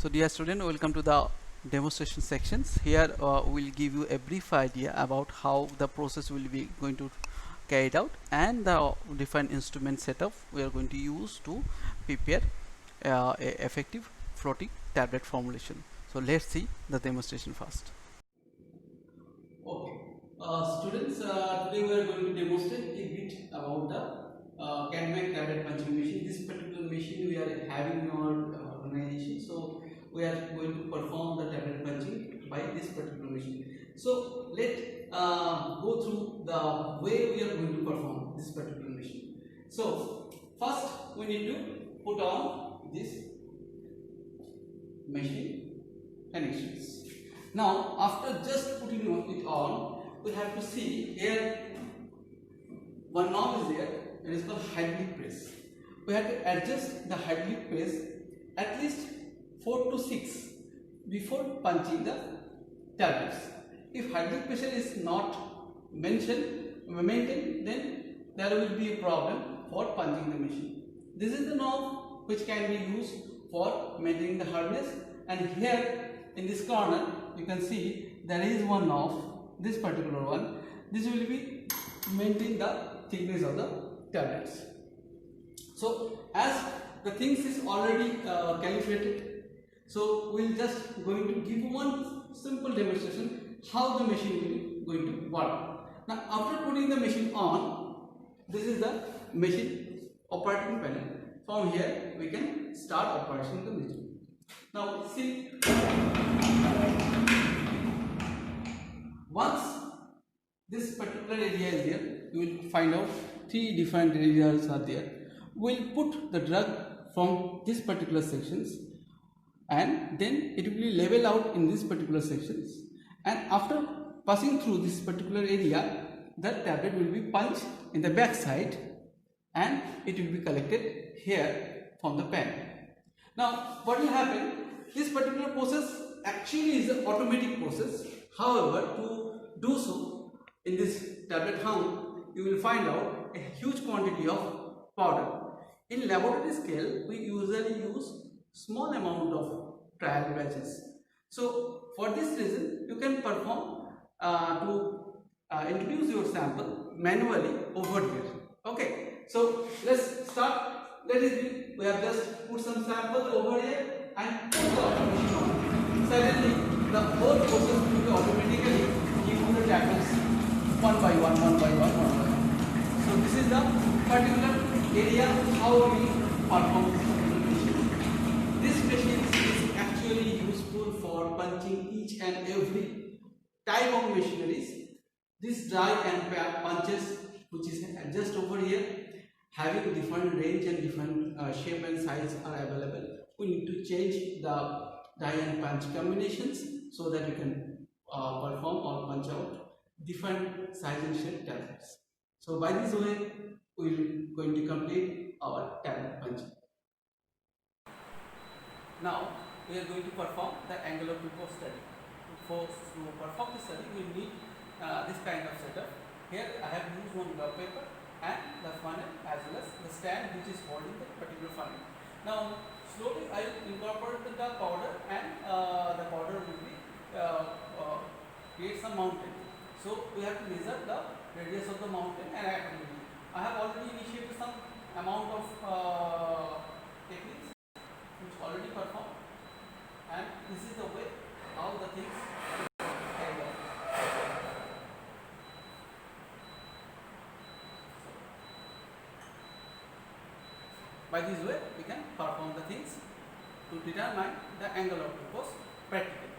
So dear student, welcome to the demonstration sections. Here we'll give you a brief idea about how the process will be going to carried out and the different instrument setup we are going to use to prepare a effective floating tablet formulation. So let's see the demonstration first. Okay, students, today we are going to demonstrate a bit about the Cadmac tablet punching machine. This particular machine we are having in our organization, so we are going to perform the tablet punching by this particular machine. So let go through the way we are going to perform this particular machine. So first we need to put on this machine connections. Now after just putting it on, we have to see here one knob is there. It is called hydraulic press. We have to adjust the hydraulic press at least 4 to 6 before punching the tablets. If hydraulic pressure is not maintained, then there will be a problem for punching the machine. This is the knob which can be used for maintaining the hardness, and here in this corner you can see there is one knob, this particular one. This will be maintain the thickness of the tablets. So as the things is already calibrated, so we'll just going to give one simple demonstration how the machine will going to work. Now after putting the machine on, this is the machine operating panel. From here we can start operating the machine. Now see, once this particular area is there, you will find out 3 different areas are there. We'll put the drug from this particular sections, and then it will be level out in this particular sections, and after passing through this particular area, the tablet will be punched in the back side and it will be collected here from the pen. Now what will happen, this particular process actually is an automatic process. However, to do so in this tablet hum, you will find out a huge quantity of powder. In laboratory scale, we usually use small amount of trial batches. So for this reason, you can perform introduce your sample manually over here. Okay, so let's start. We have just put some sample over here and put the automation on. Suddenly, the whole process will be automatically give the tablets one by one. So this is the particular area how we perform this machine. This machine is actually useful for punching each and every type of machineries. This die and punches, which is just over here, having different range and different shape and size are available. We need to change the die and punch combinations so that we can perform or punch out different size and shape tablets. So by this way, we are going to complete our tablet punching. Now we are going to perform the angular glucose study. To perform the study, we need this kind of setup. Here I have used one glove paper and the funnel as well as the stand which is holding the particular funnel. Now slowly I will incorporate the powder, and the powder will be create some mountain. So we have to measure the radius of the mountain, and accordingly I have already initiated some amount of techniques which already performed, and this is the way how the things carry out. By this way, we can perform the things to determine the angle of glucose practically.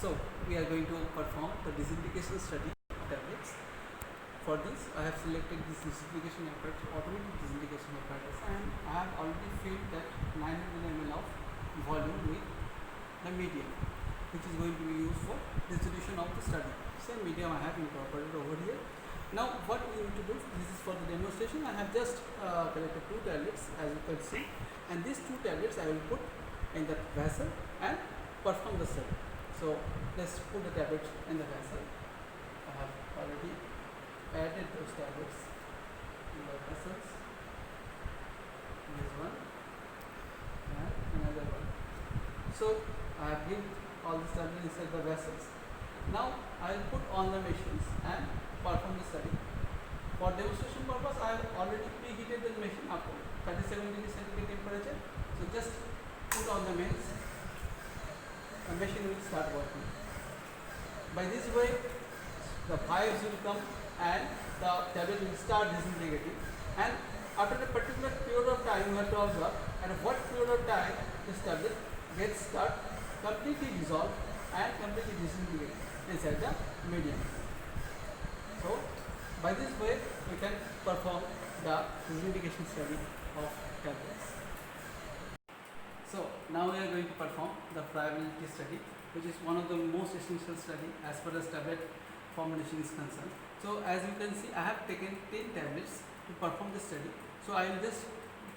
So we are going to perform the disintegration study of tablets. For this, I have selected this disintegration apparatus, automatic disintegration apparatus, and I have already filled that 900 ml of volume with the medium, which is going to be used for resolution of the study. Same medium I have incorporated over here. Now what we need to do, this is for the demonstration. I have just collected 2 tablets as you can see, and these 2 tablets I will put in the vessel and perform the study. So let's put the tablets in the vessel. I have already added those tablets in the vessels. This one and another one. So I have given all the tablets inside the vessels. Now I will put on the machines and perform the study. For demonstration purpose, I have already preheated the machine up to 37 degrees centigrade temperature. So just put on the mains, the machine will start working. By this way, the pipes will come and the tablet will start disintegrating. And after a particular period of time, you have to observe at what period of time this tablet gets completely dissolved and completely disintegrated inside the medium. So by this way, we can perform the disintegration study of tablets. So now we are going to perform the friability study, which is one of the most essential study as far as tablet formulation is concerned. So as you can see, I have taken 10 tablets to perform the study. So I will just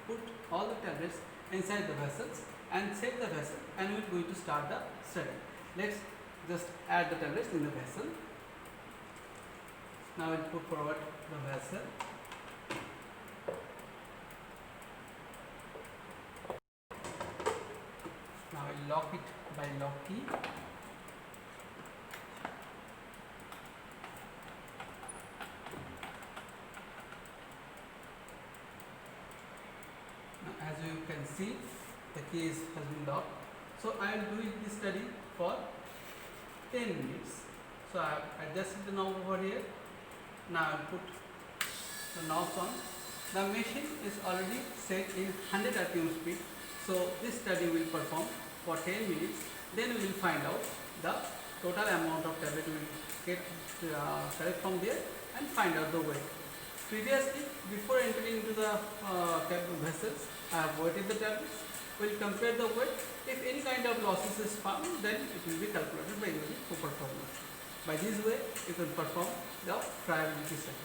put all the tablets inside the vessels and set the vessel, and we are going to start the study. Let's just add the tablets in the vessel. Now I will put forward the vessel. Now I will lock it by lock key. Now, as you can see, the key has been locked. So I will do this study for 10 minutes. So I have adjusted the knob over here. Now I will put the knobs on. The machine is already set in 100 rpm speed. So this study will perform for 10 minutes. Then we will find out the total amount of tablet we will get from there and find out the weight. Previously, before entering into the vessels, I have weighted the tablets. We will compare the weight. If any kind of losses is found, then it will be calculated by using Cooper formula. By this way, you can perform the friability study.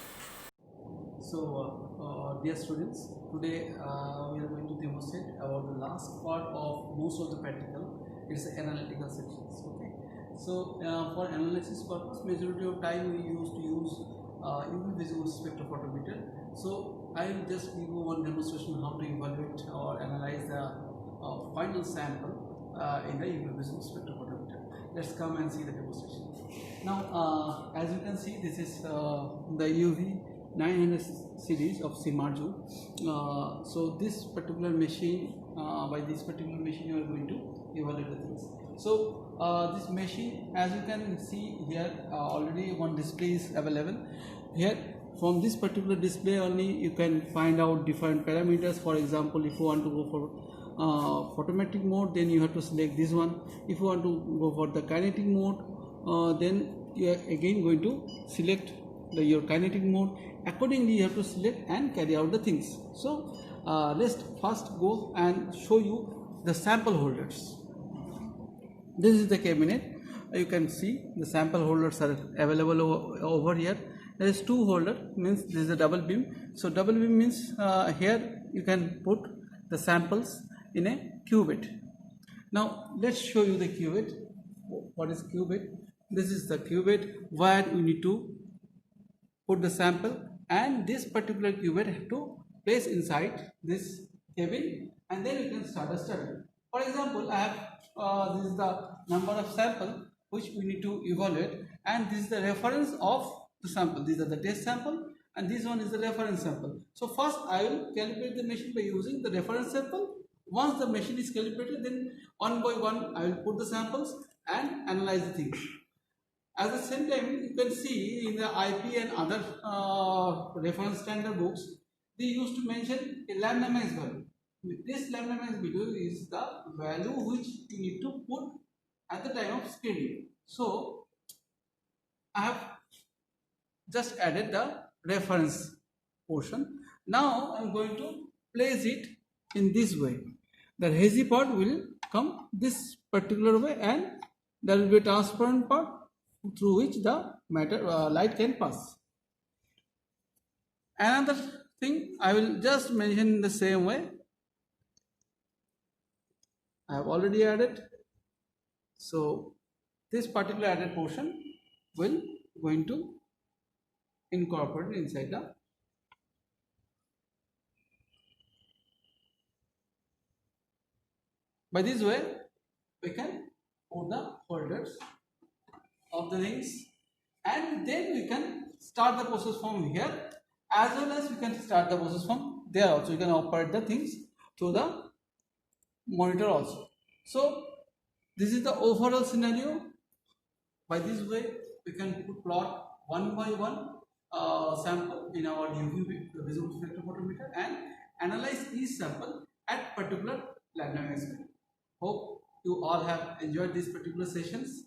So, dear students, today we are going to demonstrate about the last part of most of the practical. It's the analytical sections. Okay. So, for analysis purpose, majority of time we used to use UV visible spectrophotometer. So, I will just give you one demonstration how to evaluate or analyze the final sample in the UV visible spectrophotometer. Let's come and see the demonstration. Now, as you can see, this is the UV 900 series of Shimadzu. So this particular machine, by this particular machine you are going to evaluate the things. So this machine, as you can see here, already one display is available here. From this particular display only you can find out different parameters. For example, if you want to go for photometric mode, then you have to select this one. If you want to go for the kinetic mode, then you are again going to select your kinetic mode. Accordingly, you have to select and carry out the things. So let's first go and show you the sample holders. This is the cabinet. You can see the sample holders are available over here. There is two holder, means this is a double beam. So double beam means here you can put the samples in a cuvette. Now let's show you the cuvette. What is cuvette? This is the cuvette where we need to put the sample, and this particular cuvette have to place inside this cabin, and then we can start the study. For example, I have this is the number of sample which we need to evaluate, and this is the reference of the sample. These are the test sample, and this one is the reference sample. So first I will calibrate the machine by using the reference sample. Once the machine is calibrated, then one by one I will put the samples and analyze the things. At the same time, you can see in the IP and other reference standard books, they used to mention a lambda max value. This lambda max value is the value which you need to put at the time of screening. So I have just added the reference portion. Now I am going to place it in this way. The hazy part will come this particular way, and there will be a transparent part through which the light can pass. Another thing I will just mention in the same way. I have already added. So this particular added portion will going to incorporate inside the by this way we can put the holders of the rings, and then we can start the process from here, as well as we can start the process from there also. You can operate the things through the monitor also. So this is the overall scenario. By this way we can plot one by one sample in our UV visible spectrophotometer and analyze each sample at particular lambda max. Hope you all have enjoyed these particular sessions.